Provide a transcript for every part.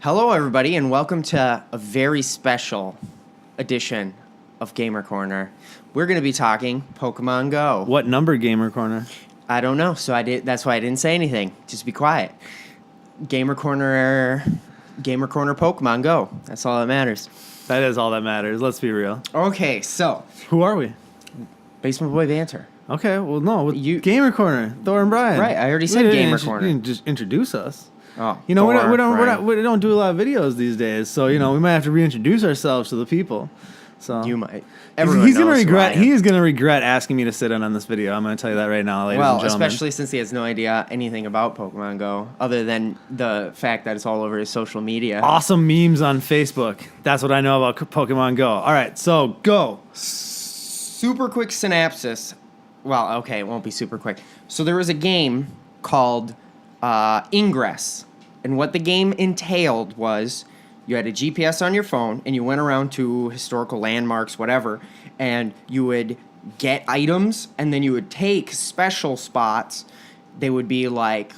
Hello, everybody, and welcome to a very special edition of Gamer Corner. We're going to be talking Pokemon Go. What number Gamer Corner? I don't know, so that's why I didn't say anything. Just be quiet. Gamer Corner Pokemon Go. That's all that matters. That is all that matters. Let's be real. Okay, so Who are we? Basement Boy Banter. Okay, well, no. Gamer Corner. Thor and Brian. Right, I already said Gamer Corner. You didn't just introduce us. Oh, You know, Thor, we don't do a lot of videos these days, so we might have to reintroduce ourselves to the people. So You might. He's gonna regret. He is gonna regret asking me to sit in on this video. I'm gonna tell you that right now, ladies and gentlemen. Especially since he has no idea anything about Pokemon Go, other than the fact that it's all over his social media. Awesome memes on Facebook. That's what I know about Pokemon Go. All right, so go. Super quick synopsis. Well, okay, it won't be super quick. So there was a game called Ingress, and what the game entailed was you had a GPS on your phone, and you went around to historical landmarks, whatever, and you would get items, and then you would take special spots. They would be like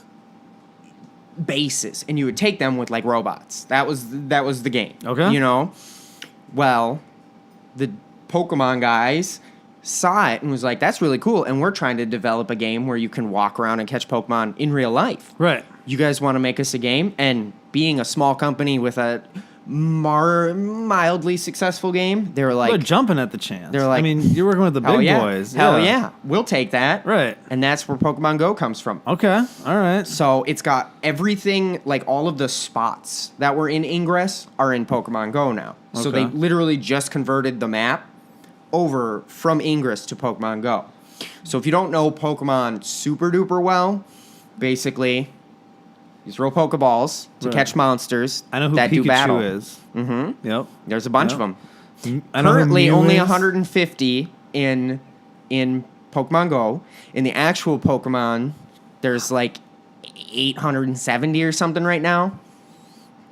bases, and you would take them with like robots. That was the game. Okay. Well, the Pokemon guys saw it and was like, that's really cool, and we're trying to develop a game where you can walk around and catch Pokemon in real life. Right. You guys want to make us a game? And being a small company with a mildly successful game, they were like... They're jumping at the chance. They're like... I mean, you're working with the big boys. Hell yeah. We'll take that. Right. And that's where Pokemon Go comes from. Okay. All right. So it's got everything, like all of the spots that were in Ingress are in Pokemon Go now. Okay. So they literally just converted the map over from Ingress to Pokemon Go. So if you don't know Pokemon super duper well, basically you throw Pokeballs to catch monsters. I know who that Pikachu do battle. is. Mm-hmm. Yep. There's a bunch of them. I know Currently who Mew only is. 150 in Pokemon Go. In the actual Pokemon, there's like 870 or something right now.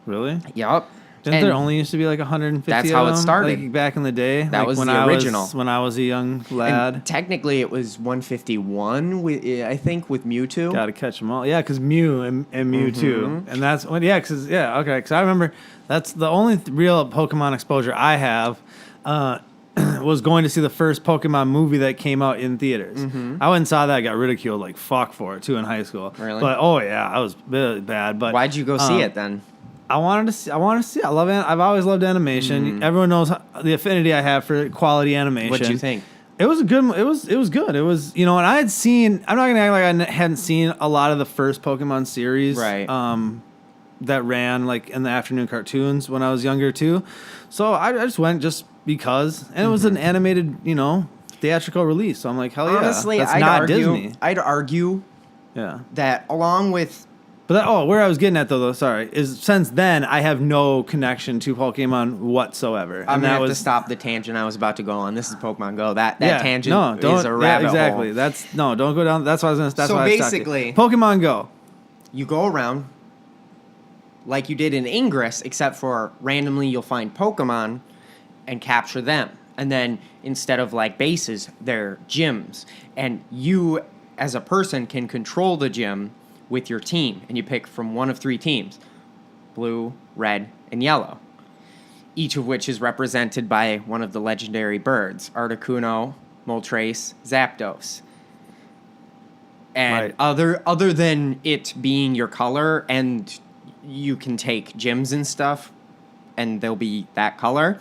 Really? Yup. Didn't there only used to be like 150 That's of how them, it started. like back in the day? That like was when the original. When I was a young lad. And technically, it was 151, I think, with Mewtwo. Got to catch them all. Yeah, because Mew and Mewtwo. And that's when, because I remember that's the only real Pokemon exposure I have was going to see the first Pokemon movie that came out in theaters. Mm-hmm. I went and saw that. I got ridiculed like fuck for it, too, in high school. Really? But, oh, yeah, I was really bad. But why'd you go see it then? I wanted to see. I love it. I've always loved animation. Everyone knows the affinity I have for quality animation. What'd you think? It was a good. It was good. It was, and I had seen. I'm not gonna act like I hadn't seen a lot of the first Pokemon series, right? That ran like in the afternoon cartoons when I was younger too. So I just went just because, and it was an animated, theatrical release. So I'm like, hell yeah! Honestly, that's I'd not argue, Disney. I'd argue, that along with. But where I was getting at though, is since then I have no connection to Pokemon whatsoever. I'm gonna have to stop the tangent I was about to go on. This is Pokemon Go. That tangent is a rabbit exactly. hole. Don't go down. That's what I was gonna. That's so why basically, I stopped you. Pokemon Go. You go around like you did in Ingress, except for randomly you'll find Pokemon and capture them, and then instead of like bases, they're gyms, and you as a person can control the gym with your team, and you pick from one of three teams: blue, red, and yellow, each of which is represented by one of the legendary birds: Articuno, Moltres, Zapdos. And other than it being your color, and you can take gyms and stuff, and they'll be that color,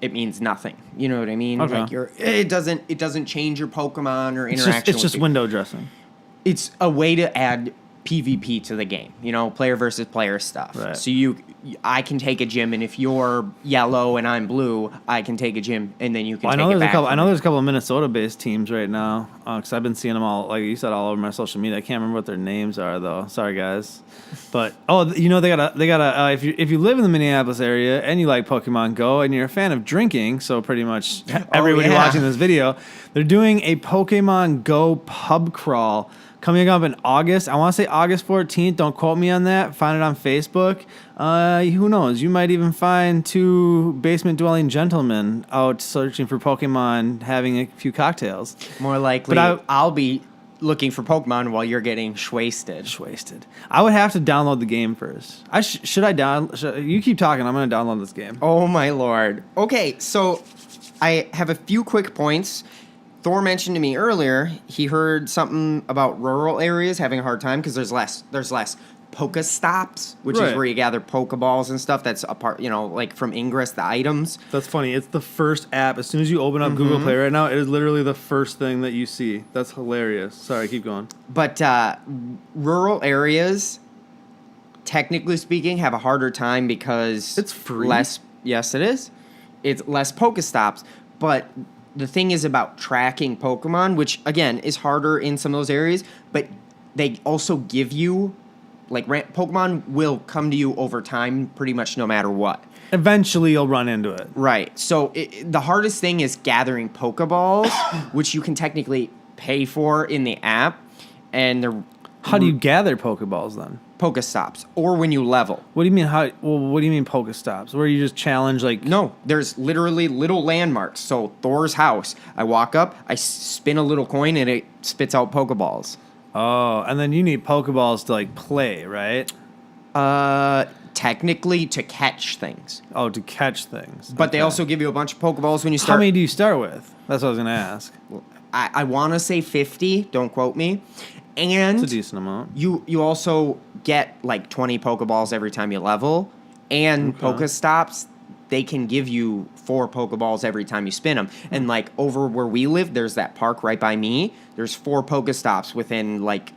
it means nothing. You know what I mean? Okay. Like it doesn't change your Pokemon or interaction. It's just window dressing. It's a way to add PvP to the game, player versus player stuff. Right. So I can take a gym, and if you're yellow and I'm blue, I can take a gym, and then you can. I know there's a couple of Minnesota-based teams right now, because I've been seeing them all, like you said, all over my social media. I can't remember what their names are though. Sorry guys, but they got a if you live in the Minneapolis area and you like Pokemon Go and you're a fan of drinking, so pretty much everybody watching this video, they're doing a Pokemon Go pub crawl coming up in August. I want to say August 14th. Don't quote me on that. Find it on Facebook. Who knows? You might even find two basement-dwelling gentlemen out searching for Pokemon, having a few cocktails. More likely, I'll be looking for Pokemon while you're getting wasted. Wasted. I would have to download the game first. Should I you keep talking. I'm going to download this game. Oh my lord. Okay, so I have a few quick points. Thor mentioned to me earlier he heard something about rural areas having a hard time because there's less Pokestops, which is where you gather Pokeballs and stuff. That's a part, like from Ingress, the items. That's funny. It's the first app. As soon as you open up Google Play right now, it is literally the first thing that you see. That's hilarious. Sorry, keep going. But rural areas, technically speaking, have a harder time because it's free. Yes, it is. It's less Pokestops. But the thing is about tracking Pokemon, which again is harder in some of those areas. But they also give you. Like, Pokemon will come to you over time pretty much no matter what. Eventually, you'll run into it. Right. So, the hardest thing is gathering Pokeballs, which you can technically pay for in the app. And how do you gather Pokeballs, then? Pokestops. Or when you level. What do you mean, what do you mean Pokestops? Where you just challenge, like... No, there's literally little landmarks. So, Thor's house. I walk up, I spin a little coin, and it spits out Pokeballs. Oh, and then you need Pokeballs to, like, play, right? Technically to catch things. Oh, to catch things. But they also give you a bunch of Pokeballs when you start. How many do you start with? That's what I was going to ask. I want to say 50. Don't quote me. And it's a decent amount. You also get, like, 20 Pokeballs every time you level. And Pokestops, they can give you 4 Pokeballs every time you spin them. And, like, over where we live, there's that park right by me. There's 4 Pokestops within, like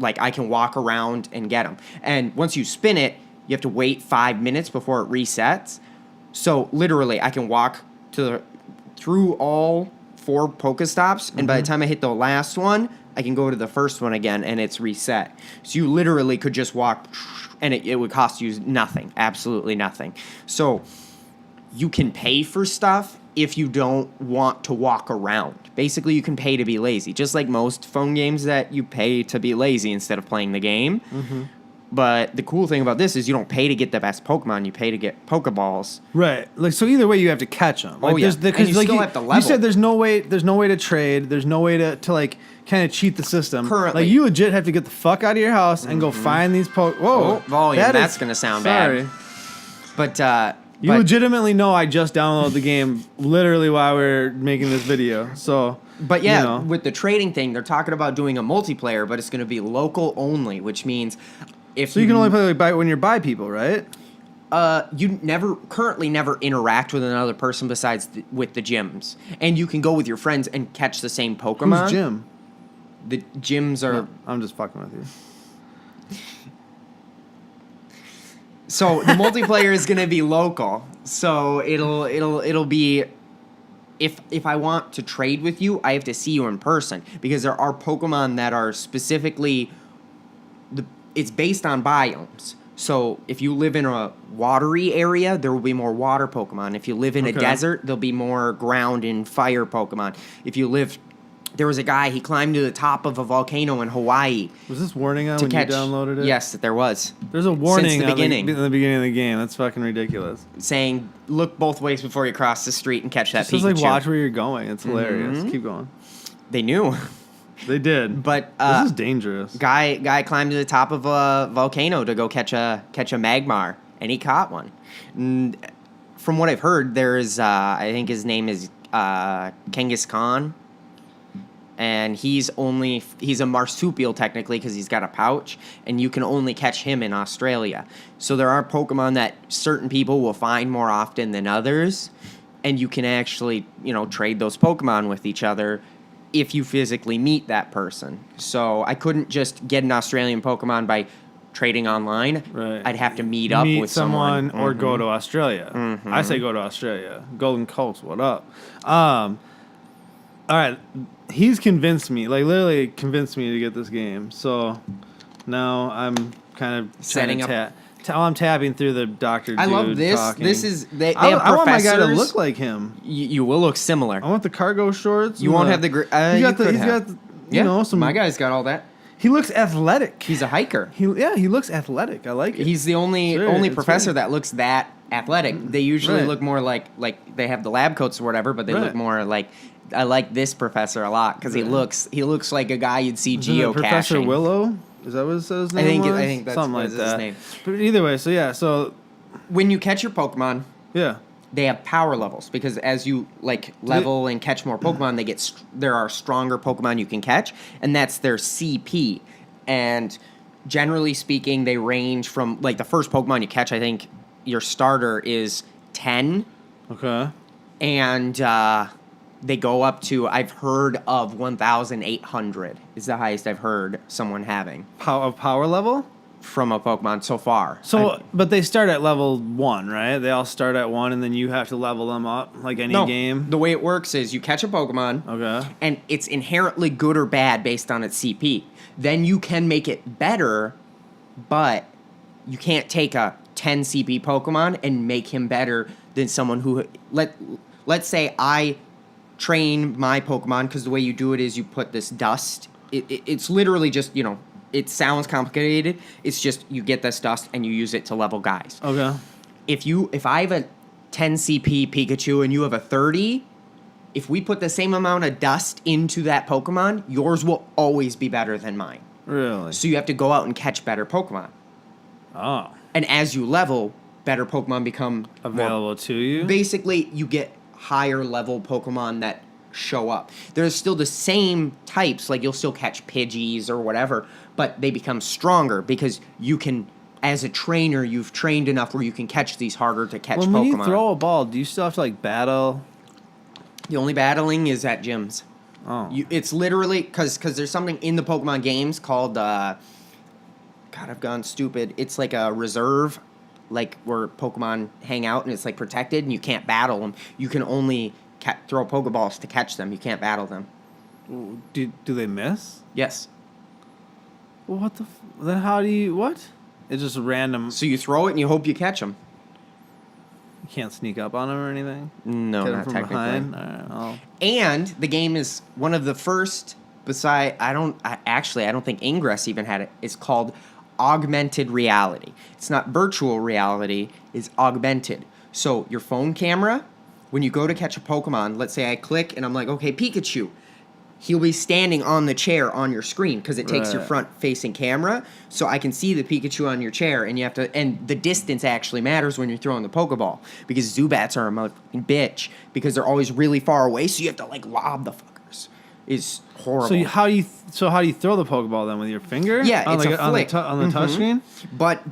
I can walk around and get them. And once you spin it, you have to wait 5 minutes before it resets. So, literally, I can walk through all 4 Pokestops, and by the time I hit the last one, I can go to the first one again, and it's reset. So, you literally could just walk, and it would cost you nothing. Absolutely nothing. So, you can pay for stuff if you don't want to walk around. Basically, you can pay to be lazy, just like most phone games that you pay to be lazy instead of playing the game. But the cool thing about this is you don't pay to get the best Pokemon, you pay to get Pokeballs. Right. Like, so either way, you have to catch them. Like, and you still have to level. You said there's no way to trade, there's no way to like, kind of cheat the system. Currently. Like, you legit have to get the fuck out of your house and go find these Whoa. Volume, that's going to sound bad. But, you legitimately know I just downloaded the game literally while we were making this video. So, but yeah, with the trading thing, they're talking about doing a multiplayer, but it's going to be local only, which means if you can only play when you're by people, right? You currently never interact with another person besides with the gyms, and you can go with your friends and catch the same Pokemon. Who's gym? The gyms are. No, I'm just fucking with you. So the multiplayer is going to be local. So it'll be if I want to trade with you, I have to see you in person because there are Pokemon that are specifically it's based on biomes. So if you live in a watery area, there will be more water Pokemon. If you live in a desert, there'll be more ground and fire Pokemon. There was a guy, he climbed to the top of a volcano in Hawaii. Was this warning on when you downloaded it? Yes, there was. There's a warning since the beginning. In the beginning of the game. That's fucking ridiculous. Saying, look both ways before you cross the street and catch that Pikachu. Just like, watch where you're going. It's hilarious. Keep going. They knew. They did. But this is dangerous. Guy climbed to the top of a volcano to go catch a Magmar, and he caught one. And from what I've heard, there's I think his name is Genghis Khan. And he's a marsupial technically because he's got a pouch, and you can only catch him in Australia. So there are Pokemon that certain people will find more often than others, and you can actually, trade those Pokemon with each other if you physically meet that person. So I couldn't just get an Australian Pokemon by trading online. Right. I'd have to meet up with someone or go to Australia. I say go to Australia. Golden Coast, what up? All right, he's convinced me, like literally convinced me to get this game. So now I'm kind of setting up. I'm tapping through the Dr. Dude. I love this. Talking. This is they have I want my professors. guy to look like him. You will look similar. I want the cargo shorts. You won't have the. He's got some. My guy's got all that. He looks athletic. He's a hiker. He looks athletic. I like it. He's the only professor that looks that athletic. They usually Right. look more like they have the lab coats or whatever, but they look Right. more like. I like this professor a lot because he looks like a guy you'd see Isn't it geocaching. Professor Willow? Is that what his name was? I think that's something what like is that. his name. But either way, so yeah, so When you catch your Pokemon, yeah. they have power levels because as you level and catch more Pokemon, there are stronger Pokemon you can catch, and that's their CP. And generally speaking, they range from like the first Pokemon you catch. I think your starter is 10, Okay. and they go up to I've heard of 1,800 is the highest I've heard someone having Power level? from a Pokemon so far. So, but they start at level 1, right? They all start at 1, and then you have to level them up like any No, game. the way it works is you catch a Pokemon. Okay. And it's inherently good or bad based on its CP. Then you can make it better, but you can't take a 10 CP Pokemon and make him better than someone who let's say I train my Pokemon because the way you do it is you put this dust. It's literally just it sounds complicated. It's just you get this dust and you use it to level guys. Okay. If I have a 10 CP Pikachu and you have a 30, if we put the same amount of dust into that Pokemon, yours will always be better than mine. Really? So you have to go out and catch better Pokemon. Oh. And as you level, better Pokemon become Available to you? Basically, you get higher level Pokemon that show up. There's still the same types, like you'll still catch Pidgeys or whatever, but they become stronger because you can, as a trainer, you've trained enough where you can catch these harder to catch Pokemon. When you throw a ball, do you still have to battle? The only battling is at gyms. Oh. It's literally because there's something in the Pokemon games called God, I've gone stupid. It's like a reserve, like where Pokemon hang out and it's like protected and you can't battle them. You can only throw Pokeballs to catch them. You can't battle them. Do they miss? Yes. Well, what the? Then how do you? What? It's just random. So you throw it and you hope you catch them. You can't sneak up on them or anything. No, Get 'em not from technically. behind. All right, oh. And the game is one of the first. I don't think Ingress even had it. It's called augmented reality. It's not virtual reality. It's augmented. So your phone camera, when you go to catch a Pokemon, let's say I click and I'm like, okay, Pikachu. He'll be standing on the chair on your screen because it takes your Right. front-facing camera, so I can see the Pikachu on your chair, and and the distance actually matters when you're throwing the Pokeball because Zubats are a motherfucking bitch because they're always really far away, so you have to lob the fuckers. It's horrible. So how do you throw the Pokeball then with your finger? Yeah, on it's a flick. on the touch screen. But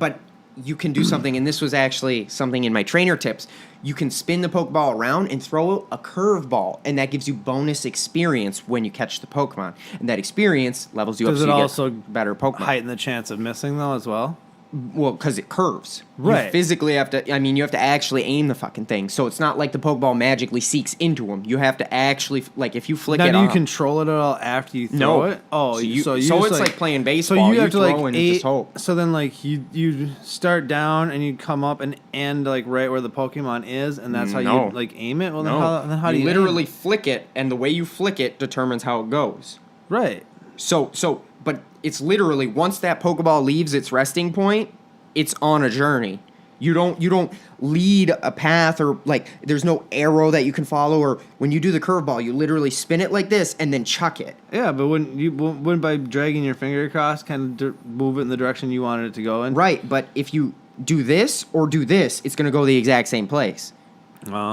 you can do something, and this was actually something in my trainer tips. You can spin the Pokeball around and throw a curveball, and that gives you bonus experience when you catch the Pokemon. And that experience levels you up Does so it you also get better Pokemon. heighten the chance of missing though as well? Well, because it curves. Right. You physically have to, you have to actually aim the fucking thing. So it's not like the Pokeball magically seeks into them. You have to actually, if you flick Now, it do you up. control it at all after you throw No. it? Oh, So you it's just, like playing baseball. So you You have to throw and just hope. So then you start down and you come up and end right where the Pokemon is, and that's how No. you aim it. Well, No. then how do you literally aim? flick it, and the way you flick it determines how it goes. Right. But it's literally once that Pokeball leaves its resting point, it's on a journey. You don't lead a path or there's no arrow that you can follow, or when you do the curveball, you literally spin it like this and then chuck it. Yeah, but wouldn't by dragging your finger across kind of move it in the direction you wanted it to go in? Right, but if you do this or do this, it's going to go the exact same place.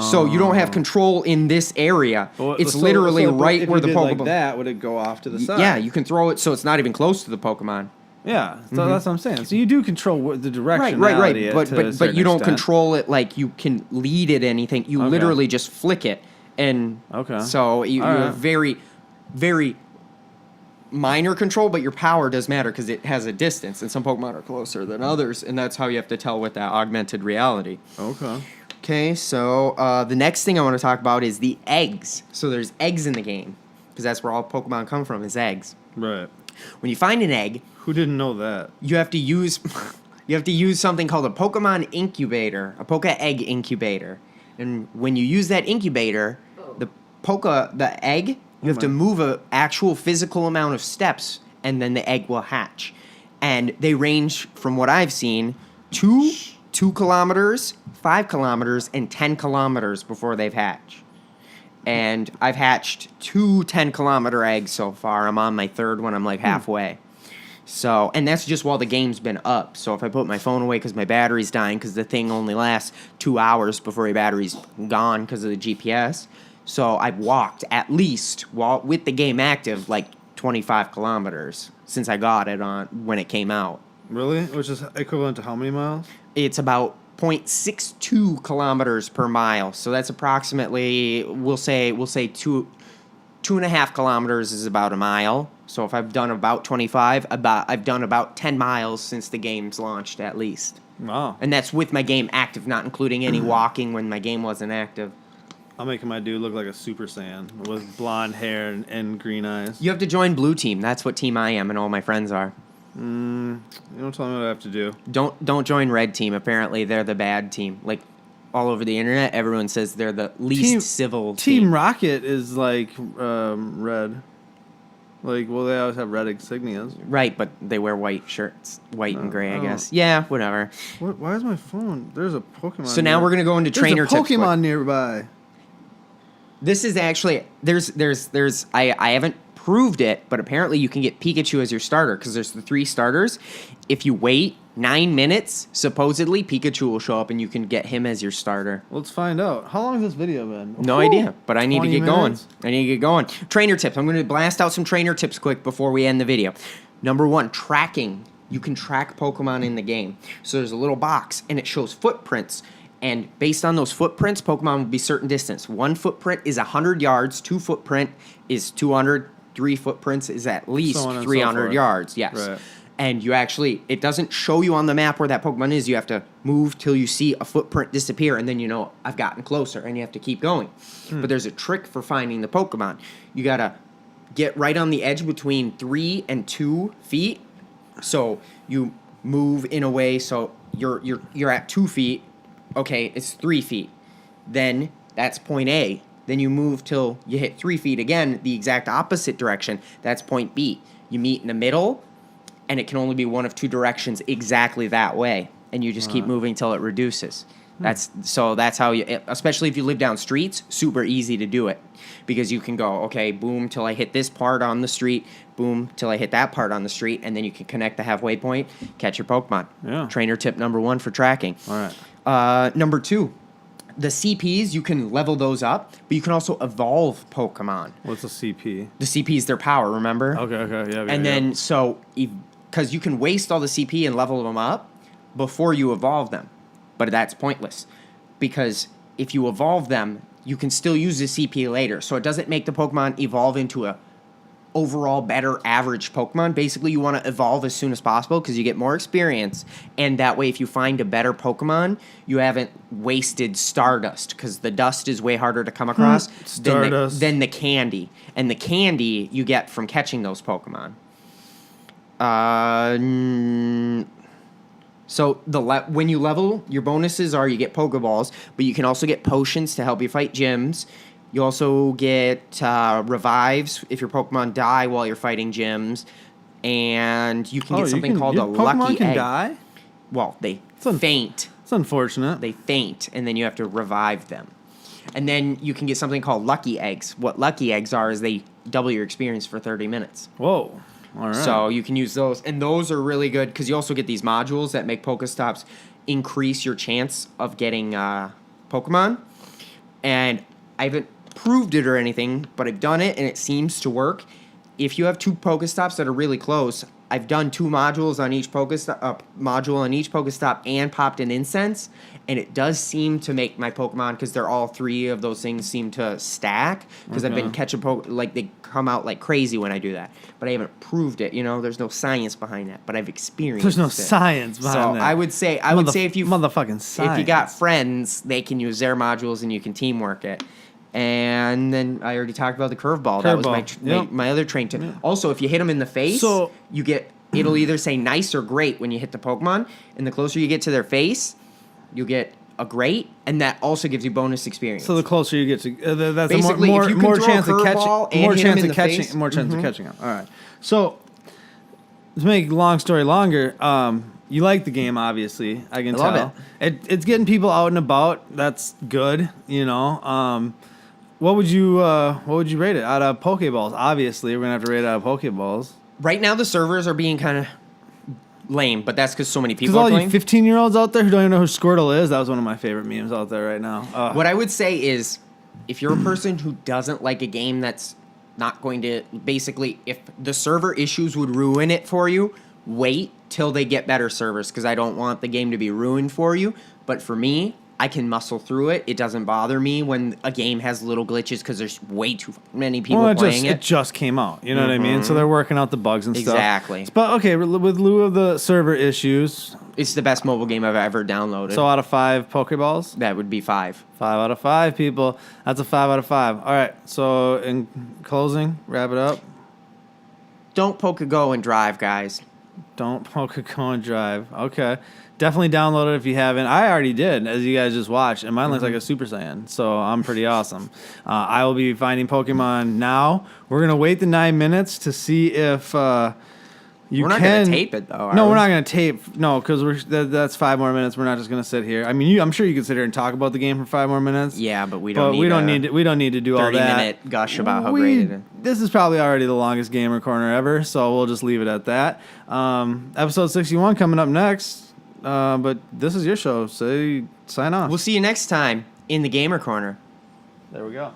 So you don't have control in this area. It's literally right where the Pokeball. Like that, would it go off to the side? Yeah, you can throw it so it's not even close to the Pokemon. Yeah, so that's what I'm saying. So you do control the direction. Right. But you don't control it like you can lead it anything. You literally just flick it, and so you have very, very minor control, but your power does matter because it has a distance, and some Pokemon are closer than others, and that's how you have to tell with that augmented reality. Okay, so the next thing I want to talk about is the eggs. So there's eggs in the game because that's where all Pokemon come from is eggs. Right. When you find an egg, who didn't know that? You have to use something called a Pokemon incubator, a Poke egg incubator. And when you use that incubator, the egg, you have to move a actual physical amount of steps, and then the egg will hatch. And they range from what I've seen 2 2 kilometers, 5 kilometers, and 10 kilometers before they've hatched. And I've hatched 2 10-kilometer eggs so far. I'm on my third one. I'm like halfway. So, and that's just while the game's been up. So if I put my phone away because my battery's dying, because the thing only lasts 2 hours before your battery's gone because of the GPS. So I've walked at least, while with the game active, like 25 kilometers since I got it on when it came out. Really? Which is equivalent to how many miles? It's about 0.62 kilometers per mile. So that's approximately, we'll say 2.5 kilometers is about a mile. So if I've done about 25, I've done about 10 miles since the game's launched at least. Wow. And that's with my game active, not including any walking when my game wasn't active. I'm making my dude look like a Super Saiyan with blonde hair and green eyes. You have to join Blue Team. That's what team I am and all my friends are. You don't tell me what I have to do. Don't join Red Team. Apparently they're the bad team. Like all over the internet, everyone says they're the least civil team. Team Rocket is like red. Like, well, they always have red insignias. Right, but they wear white shirts. White and gray, I guess. Yeah, whatever. Why is my phone? There's a Pokemon. So now we're going to go into trainer tips. There's a Pokemon nearby. This is actually, I haven't proved it, but apparently you can get Pikachu as your starter because there's the 3 starters. If you wait 9 minutes, supposedly Pikachu will show up and you can get him as your starter. Let's find out. How long has this video been? No idea, but I need to get minutes? going. I need to get going. Trainer tips. I'm going to blast out some trainer tips quick before we end the video. Number 1, tracking. You can track Pokemon in the game. So there's a little box and it shows footprints. And based on those footprints, Pokemon will be certain distance. 1 footprint is 100 yards. 2 footprint is 200. 3 footprints is at least 300 yards. Yes. Right. And you actually, it doesn't show you on the map where that Pokemon is. You have to move till you see a footprint disappear, and then you know, I've gotten closer, and you have to keep going. But there's a trick for finding the Pokemon. You got to get right on the edge between 3 and 2 feet. So you move in a way so you're at 2 feet. Okay, it's 3 feet. Then that's point A. Then you move till you hit 3 feet again, the exact opposite direction. That's point B. You meet in the middle, and it can only be one of 2 directions exactly that way. And you just keep moving till it reduces. That's how you, especially if you live down streets, super easy to do it. Because you can go, okay, boom, till I hit this part on the street, boom, till I hit that part on the street, and then you can connect the halfway point, catch your Pokemon. Yeah. Trainer tip number 1 for tracking. All right. Number 2. The CPs, you can level those up, but you can also evolve Pokemon. What's a CP? The CP is their power, remember? Okay, yeah. And then, so, because you can waste all the CP and level them up before you evolve them. But that's pointless. Because if you evolve them, you can still use the CP later. So it doesn't make the Pokemon evolve into a overall better average Pokemon. Basically, you want to evolve as soon as possible because you get more experience, and that way if you find a better Pokemon, you haven't wasted Stardust, because the dust is way harder to come across than the candy, and the candy you get from catching those Pokemon. So when you level, your bonuses are you get Pokeballs, but you can also get potions to help you fight gyms. You also get revives if your Pokemon die while you're fighting gyms. And you can get something called a Pokemon lucky can egg. Die? Well, they faint. It's unfortunate. They faint, and then you have to revive them. And then you can get something called lucky eggs. What lucky eggs are is they double your experience for 30 minutes. Whoa. All right. So you can use those. And those are really good because you also get these modules that make Pokestops increase your chance of getting Pokemon. And I haven't proved it or anything, but I've done it and it seems to work. If you have 2 Pokestops that are really close, I've done 2 modules on each Pokestop and popped an incense, and it does seem to make my Pokemon, because they're all 3 of those things seem to stack, because I've been catching like they come out like crazy when I do that, but I haven't proved it. There's no science behind that, but I've experienced it. There's no science behind that. I would say if you motherfucking science. if you got friends, they can use their modules and you can teamwork it. And then I already talked about the curveball. That was my other train tip. Also, if you hit them in the face, it'll either say nice or great when you hit the Pokemon. And the closer you get to their face, you get a great, and that also gives you bonus experience. So the closer you get to, that's basically more chance of catching, more chance of catching them. All right. So to make long story longer, You like the game, obviously. I can love tell. It's getting people out and about. That's good. You know. What would you rate it out of Pokeballs? Obviously, we're gonna have to rate it out of Pokeballs. Right now, the servers are being kind of lame, but that's because so many Because people are all you playing. 15-year-olds out there who don't even know who Squirtle is, that was one of my favorite memes out there right now. What I would say is, if you're a person who doesn't like a game that's not going to, basically, if the server issues would ruin it for you, wait till they get better servers, because I don't want the game to be ruined for you. But for me, I can muscle through it. It doesn't bother me when a game has little glitches because there's way too many people playing it just came out. You know what I mean? So they're working out the bugs and stuff. Exactly. But okay, with lieu of the server issues, It's the best mobile game I've ever downloaded. so out of 5 Pokeballs, That would be 5. 5 out of 5 people. That's a 5 out of 5. All right. So in closing, wrap it up. Don't Pokego and drive, guys. Don't Pokemon and Drive. Okay. Definitely download it if you haven't. I already did, as you guys just watched, and mine looks like a Super Saiyan, so I'm pretty awesome. I will be finding Pokemon now. We're going to wait the 9 minutes to see if you We're not can... going to tape it, though. No, we're not going to tape. No, because that's 5 more minutes. We're not just going to sit here. I mean, I'm sure you could sit here and talk about the game for 5 more minutes. Yeah, but we But don't need we don't need to do all that. 30-minute gush about how great it is. This is probably already the longest Gamer Corner ever, so we'll just leave it at that. Episode 61 coming up next. But this is your show, so sign off. We'll see you next time in the Gamer Corner. There we go.